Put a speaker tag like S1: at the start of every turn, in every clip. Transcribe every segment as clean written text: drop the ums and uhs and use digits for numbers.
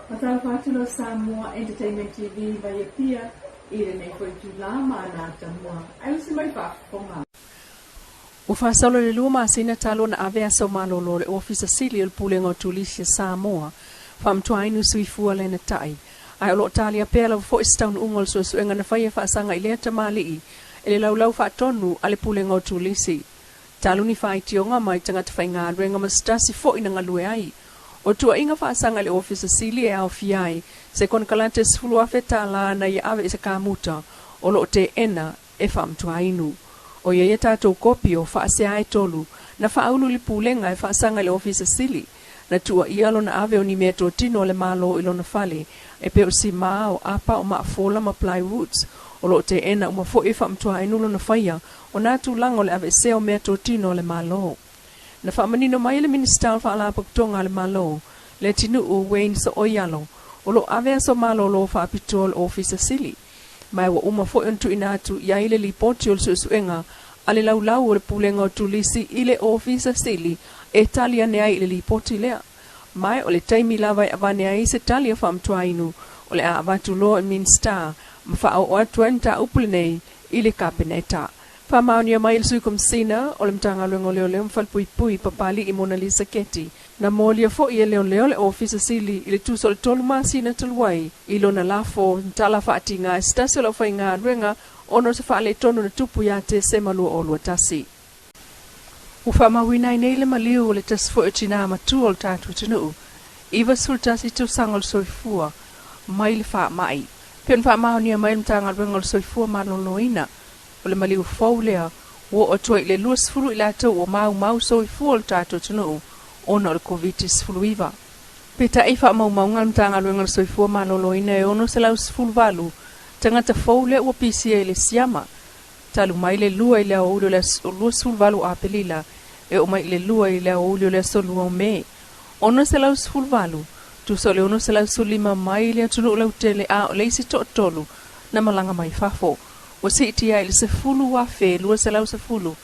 S1: Matau whātino Samoa Entertainment TV vai pia ile nei foi tulama na tamua. Ai usi mai whafonga.
S2: O whaasalo le lua maasina talo na avea sau malolo le ofisa sili il pulengo tulisia Samoa. Whamtuainu suifua le na tai. Ai olo talia pēla fo istaun ungol so enga na whaia whaasanga ilea tamali ele laulau whaatonu ale pulengo tulisi. Talu ni whaitionga mai tangata whainga renga mastasi fo ina ngalue ai. O tua inga whaasanga le ofisa sili e au fiai, se kon kalante sifulu afeta la na ia ave isa kamuta, o lo te ena e whamtuainu. O ia tātou kopi o whaasea e tolu, na whaaulu li pulenga e whaasanga le ofisa sili, na tua ialo na ave o ni mea tō tino le malo ilo na whale, e pe o si maa o apa o maa fola ma plywoods, o lo te ena uma fo e whamtuainu lo na whaia, o nātu lango le ave seo mea tō tino le malo. Na whamanino mai le minister whaalapaktonga le malo, le tinu o Wayne sa oyalo, o lo avea so malo lo whaapitol ofisa sili. Mai wa uma fo entu inatu ia ile li poti o suenga, ale laulau o le pulenga o tulisi ile ofisa sili, e talia nea ile li poti lea. Mai o le taimi lava avane ai se talia whamtuainu, o le avatu lo e minister, mwha o atuenta upulinei ile kapeneta. Whamaunia mai il suikum sina, o le mtanga luengo leo leo mfalpui papali i Mona Lisa Keti. Na molia fo i leo leo le ofisa sili ili tuso le tolu masina talwai. Ilo na lafo ntala whaati ngā stasi o whai ngā renga, ono se whaale tonu na tupu ya te se malua o lua tasi. Whamawina i neile maliu o le tasfo e tina matu o le tātu tinu. Iwa sultasi tu sangol soifua, mai le wha mai. Pion whamaunia mai mtanga luengo le soifua maloloina. O le maliu faulea, wo o toi le luas furu i lato o mau so i fuol tato tunu, ono le covitis fuluiva. Peta e wha mau ngamtanga luenga so i fua malolo ina e ono se laus fulvalu, tangata faule o PCA le siama. Talu mai le lua i lea oulio le luas fulvalu a pelila, e o mai le lua i lea oulio le solua o me. Ono se laus fulvalu, tu so le ono se laus lima mai le tunu lau tele a o leisi to tolu, na malanga mai fafo. O se itia ili se fulu wa fe, lua se lau se fulu,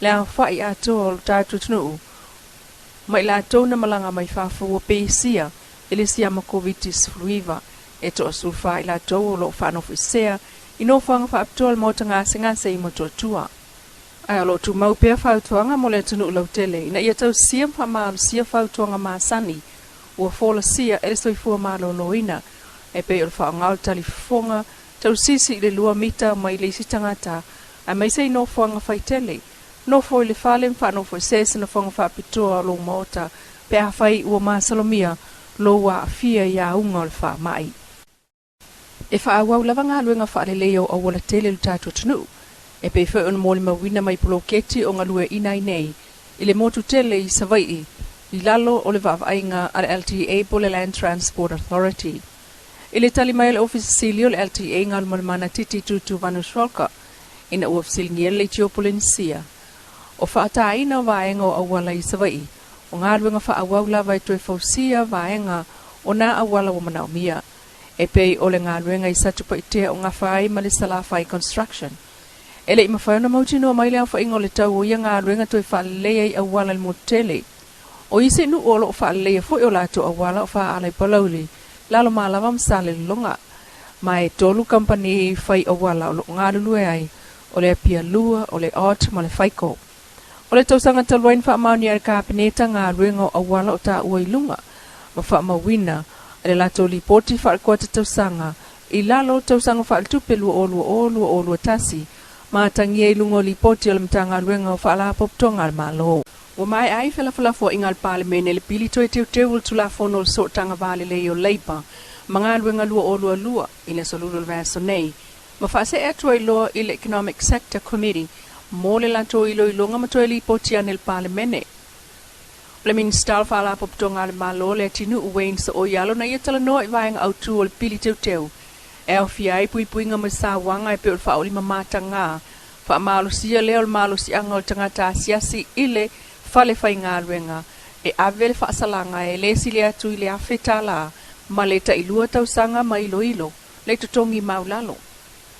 S2: le a whai ato o tātu tunu. Mai la ato na malanga mai whafu o peisia, ili siama covitis fluiva, e to sulfa ila ato o lo whanofu isea, ino whanga whaaptoa le mota ngase i motua tua. Ai alo tu mau pia whautuanga mo le tunu lau tele, ina ia tau siam whamaalu sia whautuanga maasani, ua fola sia ele soifua malo loina, e pe o whaangau talifonga, tau sisi le lua mita mai le isi tangata, a mai sei no whanga whaitele. No fo le whale mwha no fo sese na whanga whapitoa lo maota, pe a whai ua maa salomia, lo wa fia ia unga le wha mai. E wha awau lava ngā luenga wha le leo a wala tele lu tātua tunu, e pe wha una mōli mawina mai pulo keti o ngā lue inai nei, i le motu tele i Savai, i lalo o le vavainga a le LTA po le Land Transport Authority. Ile tali mai le ofisa silio le LTA ngal malmana titi tutu vanusholka ina uafsil ngiel le tiopolensia. O whaata ina vaenga o awala i Savai. O ngāruenga wha awau lava i tue fausia vaenga o nā awala o manaumia. E pei o le ngāruenga i satupa i tea o ngā whai ma le salafai construction. Ele i mawhaiona mautino mai le au whaingo le tau o ia ngāruenga tue whaalea i awala le motele. O ise nu olo o whaalea fo i o lato awala o wha alai palauli. Lalo malava msale lunga. Mai tolu company fai awala o lo ngalulue ai. O le pia lua, o le ot, ma le faiko. O le tausanga talwain wha mauni ar kāpeneta ngā ruenga o awala o tā ua ilunga. Ma wha mawina, le lato li poti wha alkoa te tausanga. I lalo tausanga wha altupe lua tasi. Ma tangia ilunga li poti o le mtanga ruenga o wha ala poptonga al malo. O mai ai whalafo ingal parlemene le pili toi teu tula fono so tanga vale le o leipa. Mga luenga lua ina solulu vaso nei. Ma whase atua iloa i le Economic Sector Committee. Mo le lanto ilo ilonga matoi li potia nel parlemene. Le minister whala poptonga le malo le tinu uwein sa o yalo na ia tala noa i vaenga autu o le pili teu. E au fiai pui nga masa wanga e pe ul whaoli mamata ngā. Wha malo sia leo le malo si angol tangata siasi ile fale fai ngā ruenga, e avele whaasalanga e le sile atu i le awheta la, ma le ta ilua tausanga ma ilo, le tutongi maulalo.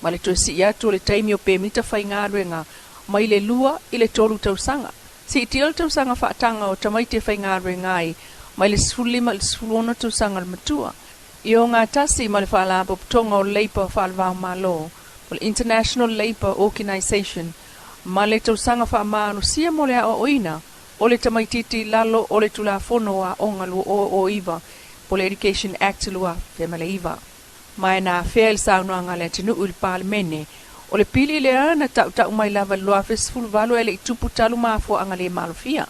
S2: Ma le tuesi atu le taimi o pēmita fai ngā ruenga, ma i le lua i le tolu tausanga. Si iti o tausanga whaatanga o tamaite fai ngā ruenga ai, ma i le sfulima le sfulona tausanga le matua. Io ngā tasi ma le whaalapo tonga o Labour whaalawao malo, o le International Labour Organisation, ma le tausanga whaamano sia mo le a o oina, o le tamaititi lalo o le tulafono a onga lua o iwa, po le Education Act lua whema le iwa. Mai nā whea il saunoanga le tinu uli pālemene, o le pili le ana tau mai lava loa fesfulu valo e le itupu talu mafua anga le malofia.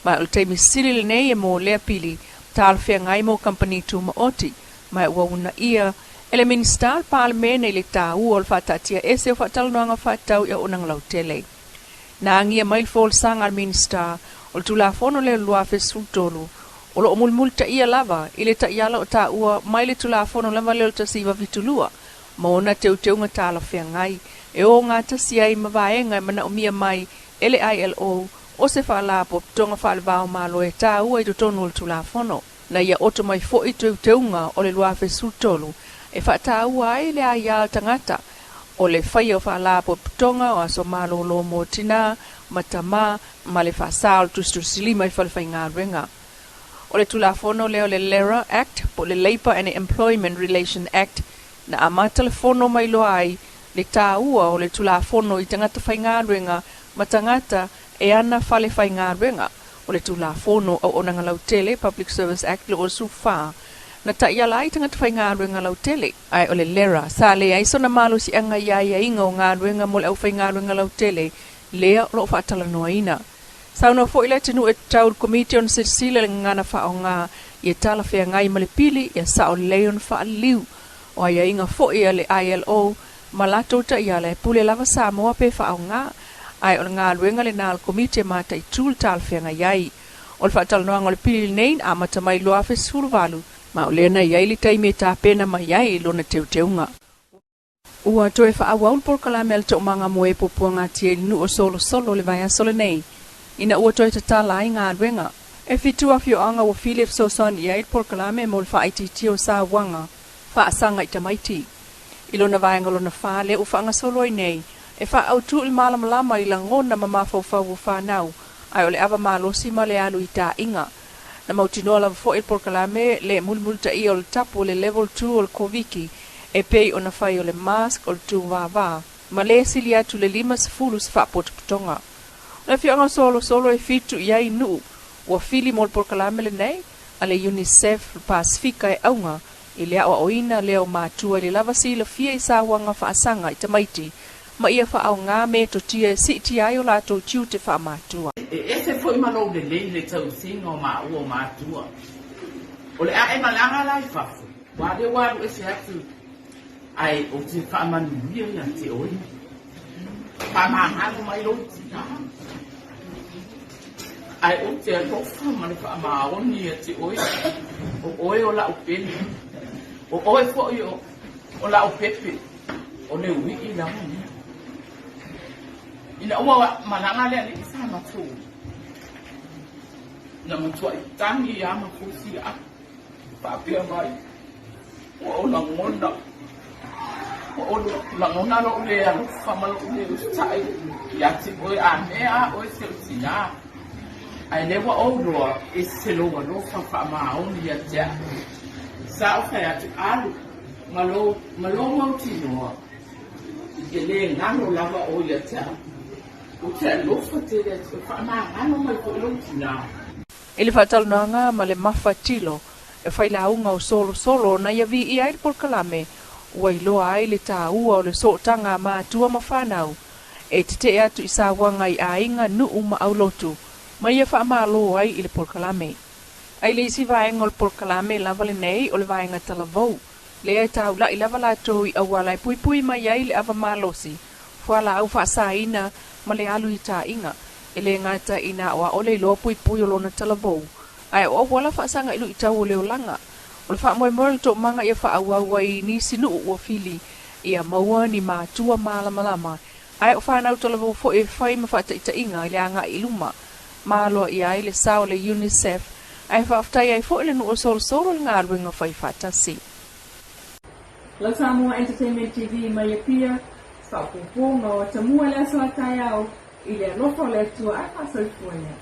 S2: Mai o le teimi sili le nei e mo lea pili, tal whea ngai mo company tu maoti, mai ua una ia, ele minister pālemene le tā ua o le whatatia ese o whatalanoanga whatau ia unang lau tele. Nā ngia mai fol sanga minister, o le tulafono le loa fesfulu tolu, o lo mulmul ta ia lava, ile ta iala o ta ua mai le tulafono lava leo ta siwa vitulua, ma ona teu tala whea ngai, e o ngā ta siai mawaenga mana o mia mai, ele ILO, o se whaalapo tonga whaalawao malo e ta ua i tonu o le tulafono, na ia oto mai fo i teunga o le luafe sultolu, e whaata ua ai le a iala tangata, o le whaia o whaalapo tonga o aso malo lo mo tina, matama, ma le whaasao tusilima i whalewhai ngā renga. O le tulafono leo le LERA Act, po le Labour and Employment Relation Act, na ama telefono mai loa ai, le tā ua o le tulafono i tangata whaingarenga, ma tangata e ana whale whaingarenga, o le tulafono au onanga lautele, Public Service Act le o suwha, na ta iala ai tangata whaingarenga lautele, ai o le LERA, sa le ai sona malo si anga ia inga o ngarenga mo le au whaingarenga lautele, lea o lo whaatala noa ina. Sauna fo ile tinu e tau Committee on Sicily le ngana wha o ngā i tala whea ngai ma le pili i a sao leon wha liu o ai inga fo ia le ILO ma lato ta ia le pule lava Samoa pe wha o ngā ai o ngā ruenga le nā Committee ma ta i tūl tala whea ngai ai o le wha tala noanga le pili nein a mata mai loa whe survalu ma o lena iai li taimi e tā pena mai ai lona teunga. Ua toe wha awaun por kalamel to manga moe popua ngā tia nu o solo le vai a sole nei. Ina ua toi tatala ai ngā renga. E fitu a fio anga o Philip Soson i ait por kalame mo le whaititi o sa wanga. Whaasanga i tamaiti. Ilo na vaenga lo na whale u whaanga soloi nei. E wha au tu il malamalama i langona ma mawhawhau u whanau. Ai o le awa malosi ma le alu i tā inga. Na mautinoa la fo il por kalame le mulmulta i o le tapu le level 2 o le koviki. E pei o na whai o le mask o le tu wā. Ma le sili atu le 5 sa whapot putonga. Na fianga solo e fitu iai nu, ua fili mol por kalamele nei, ale UNICEF Pasifika e aunga, i lea o oina leo mātua le lava si la fia i sa wanga whaasanga i tamaiti, ma ia wha au ngā me to tia e siti ai o lato tiu te wha mātua.
S3: E se foi malo le lei le tau singa o ua mātua. O le a e malanga lai whafu, wade waru e se atu, ai o te wha manuia ia te oina. Pamahalo mai lo tina. Ai o te rofa mani wha maoni e te oi. O oe o la upeni. O oe fo o la upepe. O le wiki la mani. Ina ua mananga lea ni sa matu. Na matua i tangi ya mafusi a. Papia mai. O la ngona. O la ngona lo le a fama lo le usai ya ti oi a mea oi se usia ai le wa o lo e se lo wa lo fa ma o ni ya ja sa o fa ya ti alu malo mo ti no ke le ngano la wa o ya ja o te lo fa te le fa ma ngano mai ko lo ti na
S2: Ele fatal nanga ma le mafatilo e fai la unga o solo na ia vi i ai por kalame ua iloa ai le tā ua o le soʻotaga mātua ma whanau, e te te atu i sa wanga i a inga nuu ma au lotu, ma ia whaamalo ai i le porkalame. Ai le isi vaenga o le porkalame lava le nei o le vaenga talavou, le ai tau la i lava la tau i awala i pui mai ai le ava malosi, fuala au whaasaina ma le alu i tā inga, e le ngata ina oa o le iloa pui o lona talavou, ai o wala whaasanga ilu i tau o leo langa, o le wha moe to manga ia wha awawa i nisi nuu ua Vili ia maua ni mātua malamalama. Ai o whanau to levo fo e whai ma whata ita inga i le anga i luma. Māloa i ai le sao le UNICEF. Ai whaaftai ai fo i le nuu solo le ngā ruinga whai whatasi.
S1: La Samoa Entertainment TV mai e pia, whaupunga o tamua le aso atai au i le alofa le atua ai pasoi fuania.